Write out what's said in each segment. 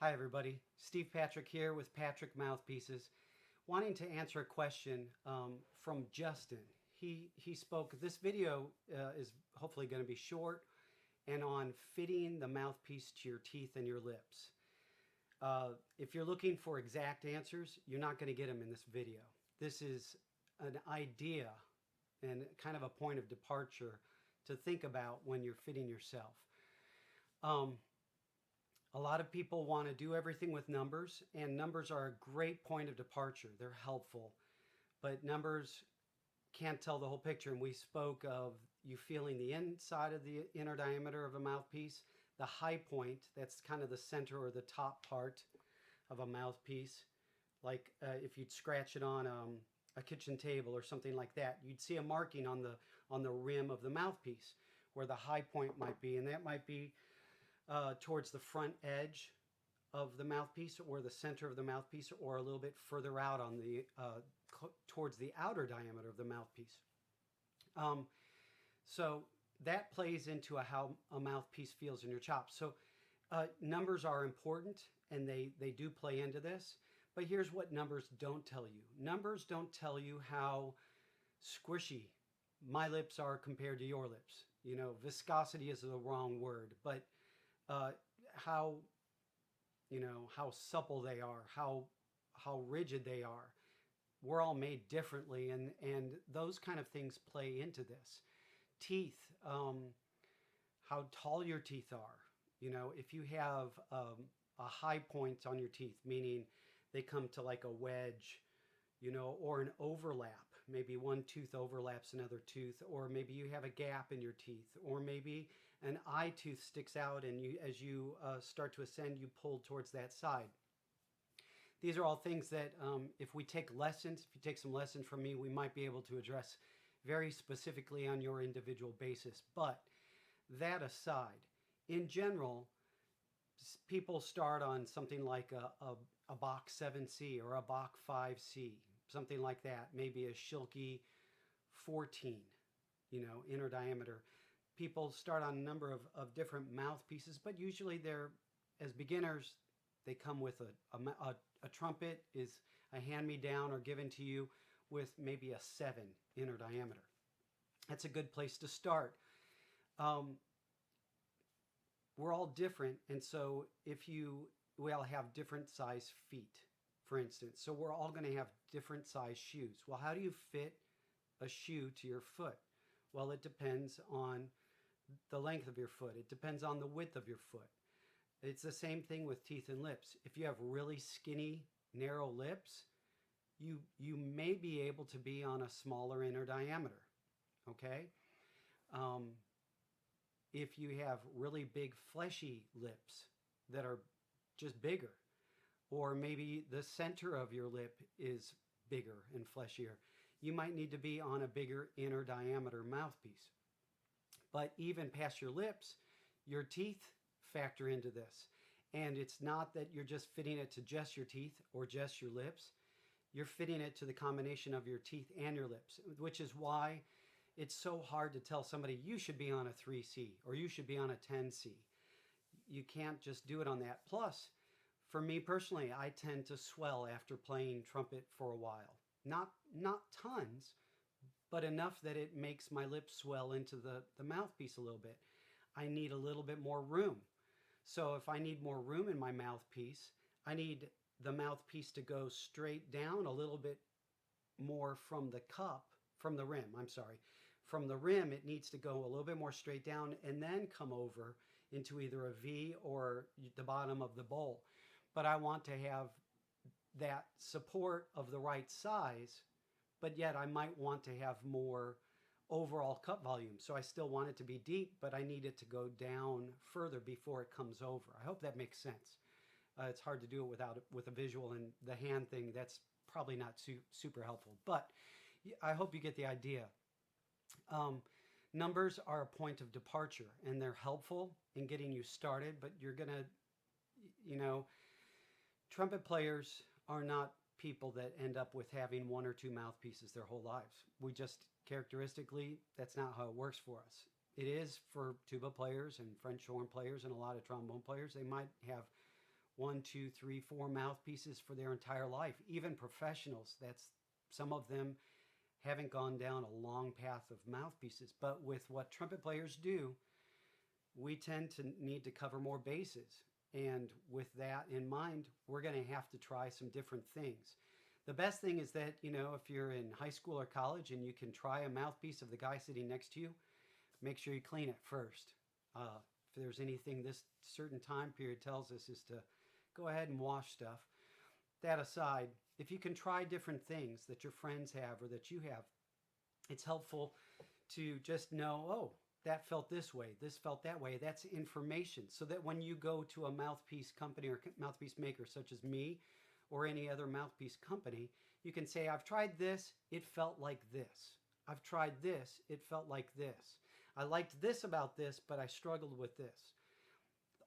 Hi everybody, Steve Patrick here with Patrick Mouthpieces, wanting to answer a question from Justin. He spoke. This video is hopefully going to be short and on fitting the mouthpiece to your teeth and your lips. If you're looking for exact answers, you're not going to get them in this video. This is an idea and kind of a point of departure to think about when you're fitting yourself. A lot of people want to do everything with numbers, and numbers are a great point of departure. They're helpful, but numbers can't tell the whole picture. And we spoke of you feeling the inside of the inner diameter of a mouthpiece, the high point, that's kind of the center or the top part of a mouthpiece. Like if you'd scratch it on a kitchen table or something like that, you'd see a marking on the rim of the mouthpiece where the high point might be, and that might be towards the front edge of the mouthpiece or the center of the mouthpiece, or a little bit further out on the towards the outer diameter of the mouthpiece. So that plays into how a mouthpiece feels in your chops. So numbers are important, and they do play into this. But here's what numbers don't tell you. Numbers don't tell you how squishy my lips are compared to your lips. You know, viscosity is the wrong word, but how supple they are, how rigid they are. We're all made differently, and those kind of things play into this. Teeth, how tall your teeth are. You know, if you have a high point on your teeth, meaning they come to like a wedge, or an overlap. Maybe one tooth overlaps another tooth, or maybe you have a gap in your teeth, or maybe an eye tooth sticks out, and as you start to ascend, you pull towards that side. These are all things that if you take some lessons from me, we might be able to address very specifically on your individual basis. But that aside, in general, people start on something like a Bach 7C or a Bach 5C, something like that, maybe a Schilke 14, inner diameter. People start on a number of different mouthpieces, but usually as beginners, they come with a trumpet is a hand-me-down or given to you with maybe a 7 inner diameter. That's a good place to start. We're all different, and so we all have different size feet, for instance. So we're all going to have different size shoes. Well, how do you fit a shoe to your foot? Well, it depends on the length of your foot. It depends on the width of your foot. It's the same thing with teeth and lips. If you have really skinny, narrow lips, you may be able to be on a smaller inner diameter, okay? If you have really big, fleshy lips that are just bigger, or maybe the center of your lip is bigger and fleshier, you might need to be on a bigger inner diameter mouthpiece. But even past your lips, your teeth factor into this. And it's not that you're just fitting it to just your teeth or just your lips. You're fitting it to the combination of your teeth and your lips, which is why it's so hard to tell somebody you should be on a 3C or you should be on a 10C. You can't just do it on that. Plus, for me personally, I tend to swell after playing trumpet for a while. Not tons, but enough that it makes my lips swell into the mouthpiece a little bit. I need a little bit more room. So if I need more room in my mouthpiece, I need the mouthpiece to go straight down a little bit more from the rim, I'm sorry. From the rim, it needs to go a little bit more straight down and then come over into either a V or the bottom of the bowl. But I want to have that support of the right size, but yet I might want to have more overall cup volume. So I still want it to be deep, but I need it to go down further before it comes over. I hope that makes sense. It's hard to do it with a visual, and the hand thing, that's probably not super helpful. But I hope you get the idea. Numbers are a point of departure, and they're helpful in getting you started, but you're going to, trumpet players are not people that end up with having one or two mouthpieces their whole lives. We just, characteristically, that's not how it works for us. It is for tuba players and French horn players and a lot of trombone players. They might have one, two, three, four mouthpieces for their entire life. Even professionals, that's some of them haven't gone down a long path of mouthpieces. But with what trumpet players do, we tend to need to cover more bases. And with that in mind, we're going to have to try some different things. The best thing is that, if you're in high school or college and you can try a mouthpiece of the guy sitting next to you, make sure you clean it first. If there's anything this certain time period tells us is to go ahead and wash stuff. That aside, if you can try different things that your friends have or that you have, it's helpful to just know, oh, that felt this way, this felt that way. That's information so that when you go to a mouthpiece company or mouthpiece maker such as me or any other mouthpiece company, you can say, I've tried this, it felt like this. I've tried this, it felt like this. I liked this about this, but I struggled with this.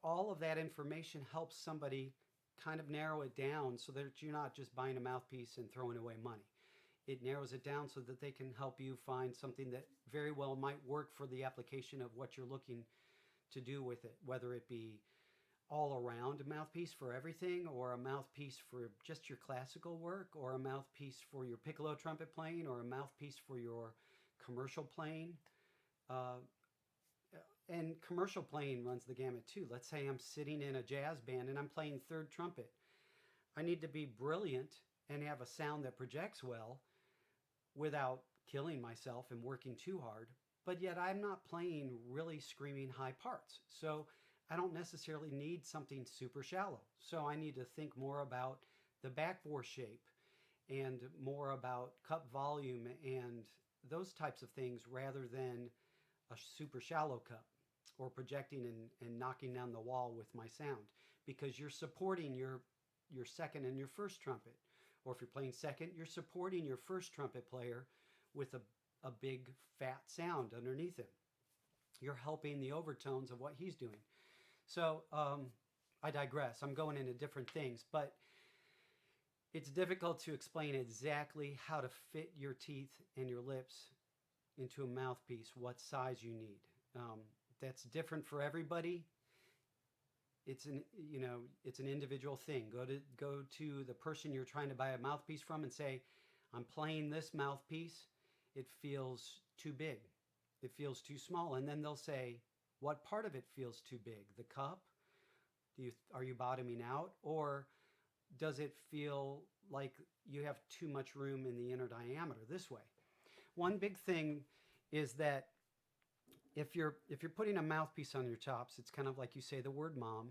All of that information helps somebody kind of narrow it down so that you're not just buying a mouthpiece and throwing away money. It narrows it down so that they can help you find something that very well might work for the application of what you're looking to do with it, whether it be all around a mouthpiece for everything, or a mouthpiece for just your classical work, or a mouthpiece for your piccolo trumpet playing, or a mouthpiece for your commercial playing. And commercial playing runs the gamut too. Let's say I'm sitting in a jazz band and I'm playing third trumpet. I need to be brilliant and have a sound that projects well without killing myself and working too hard. But yet I'm not playing really screaming high parts. So I don't necessarily need something super shallow. So I need to think more about the backbore shape and more about cup volume and those types of things rather than a super shallow cup or projecting and knocking down the wall with my sound, because you're supporting your second and your first trumpet. Or if you're playing second, you're supporting your first trumpet player with a big fat sound underneath him. You're helping the overtones of what he's doing. So I digress. I'm going into different things, but it's difficult to explain exactly how to fit your teeth and your lips into a mouthpiece, what size you need. That's different for everybody. It's an individual thing. Go to the person you're trying to buy a mouthpiece from and say, I'm playing this mouthpiece. It feels too big. It feels too small. And then they'll say, what part of it feels too big? The cup? Are you bottoming out? Or does it feel like you have too much room in the inner diameter this way? One big thing is that if you're putting a mouthpiece on your chops, it's kind of like you say the word mom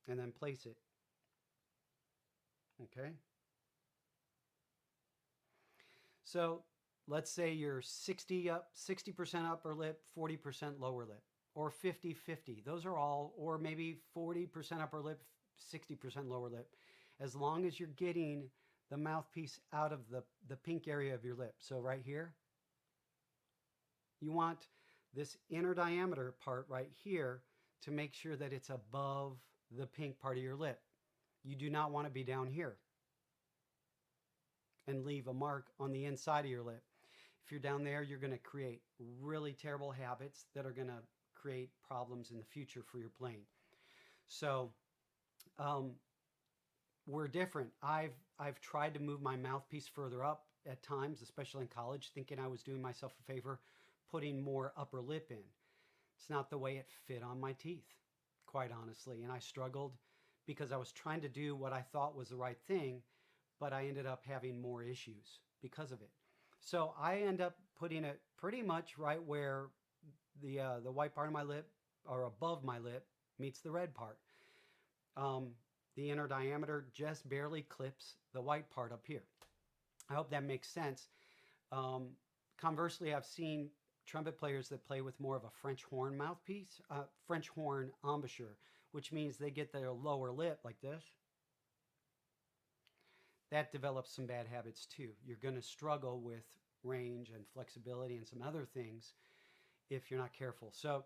and then place it. Okay? So let's say you're 60% upper lip, 40% lower lip, or 50-50. Those are all, or maybe 40% upper lip, 60% lower lip. As long as you're getting the mouthpiece out of the pink area of your lip. So right here, you want this inner diameter part right here to make sure that it's above the pink part of your lip. You do not want to be down here and leave a mark on the inside of your lip. If you're down there, you're going to create really terrible habits that are going to create problems in the future for your playing. So we're different. I've tried to move my mouthpiece further up at times, especially in college, thinking I was doing myself a favor, putting more upper lip in. It's not the way it fit on my teeth, quite honestly. And I struggled because I was trying to do what I thought was the right thing, but I ended up having more issues because of it. So I end up putting it pretty much right where the white part of my lip, or above my lip, meets the red part. The inner diameter just barely clips the white part up here. I hope that makes sense. Conversely, I've seen trumpet players that play with more of a French horn mouthpiece, French horn embouchure, which means they get their lower lip like this. That develops some bad habits too. You're going to struggle with range and flexibility and some other things if you're not careful. So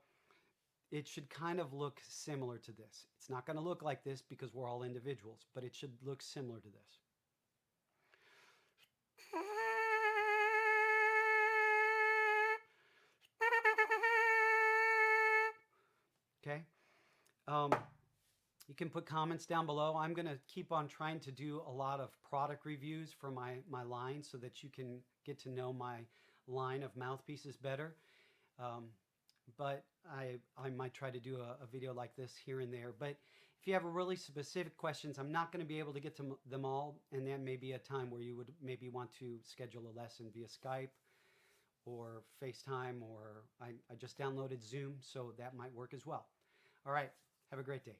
it should kind of look similar to this. It's not going to look like this because we're all individuals, but it should look similar to this. Okay. You can put comments down below. I'm going to keep on trying to do a lot of product reviews for my line so that you can get to know my line of mouthpieces better. But I might try to do a video like this here and there. But if you have really specific questions, I'm not going to be able to get to them all, and that may be a time where you would maybe want to schedule a lesson via Skype or FaceTime, or I just downloaded Zoom, so that might work as well. All right, have a great day.